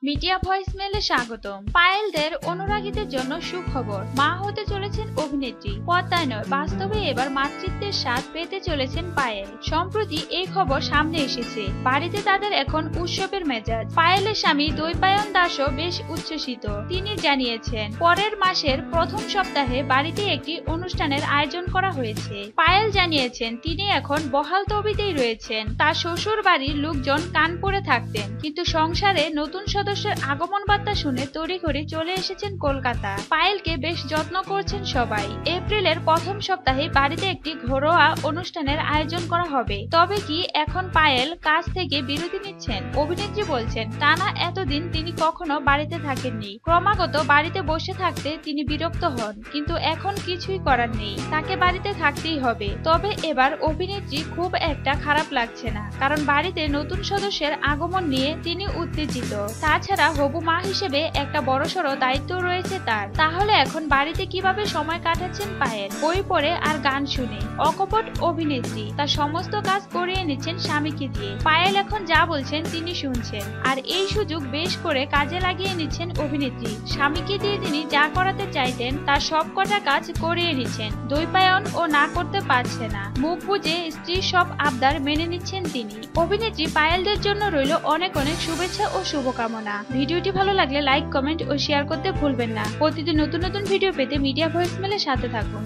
Media ভয়েসমেলে স্বাগতম। পায়েলদের অনুরাগীদের জন্য সুখবর, মা হতে চলেছেন অভিনেত্রী। পর্দায় নয়, বাস্তবে এবার মাতৃত্বের স্বাদ পেতে চলেছেন পায়েল। সম্প্রতি এই খবর সামনে এসেছে। বাড়িতে তাদের এখন উৎসবের মেজাজ। পায়েলের স্বামী দৈপায়ন দাসও বেশ উচ্ছ্বসিত। তিনি জানিয়েছেন, পরের মাসের প্রথম সপ্তাহে বাড়িতে একটি অনুষ্ঠানের আয়োজন করা হয়েছে। পায়েল জানিয়েছেন, তিনি এখন বহাল তবিতেই রয়েছেন। তার শ্বশুর বাড়ির লোকজন কানপুরে থাকতেন, কিন্তু সংসারে নতুন সদস্যের আগমন বার্তা শুনে তড়িঘড়ি চলে এসেছেন কলকাতা। পায়েলকে বেশ যত্ন করছেন সবাই। এপ্রিলের প্রথম সপ্তাহে বাড়িতে একটি ঘরোয়া অনুষ্ঠানের আয়োজন করা হবে। তবে কি এখন পায়েল কাজ থেকে বিরতি নিচ্ছেন? অভিনেত্রী বলছেন, টানা এতদিন তিনি কখনো বাড়িতে থাকেননি। ক্রমাগত বাড়িতে বসে থাকতে তিনি বিরক্ত হন, কিন্তু এখন কিছুই করার নেই, তাকে বাড়িতে থাকতেই হবে। তবে এবার অভিনেত্রী খুব একটা খারাপ লাগছে না, কারণ বাড়িতে নতুন সদস্যের আগমন নিয়ে তিনি উত্তেজিত। তাছাড়া হবু মা হিসেবে একটা বড়সড় দায়িত্ব রয়েছে তার। তাহলে এখন বাড়িতে কিভাবে সময় কাটাচ্ছেন পায়েল? বই পড়ে আর গান শুনে। অকপট অভিনেত্রী তার সমস্ত কাজ করিয়ে নিচ্ছেন স্বামীকে দিয়ে। পায়েল এখন যা বলছেন তিনি শুনছেন, আর এই সুযোগ বেশ করে কাজে লাগিয়ে নিচ্ছেন অভিনেত্রী। স্বামীকে দিয়ে তিনি যা করাতে চাইতেন তার সবকটা কাজ করিয়ে নিচ্ছেন। দৈপায়ন ও না করতে পারছে না। মুখ বুজে স্ত্রীর সব আবদার মেনে নিচ্ছেন তিনি। অভিনেত্রী পায়েলদের জন্য রইল অনেক অনেক শুভেচ্ছা ও শুভকামনা। ভিডিওটি ভালো লাগলে লাইক, কমেন্ট ও শেয়ার করতে ভুলবেন না। প্রতিদিন নতুন নতুন ভিডিও পেতে মিডিয়া ভয়েসমেলের সাথে থাকুন।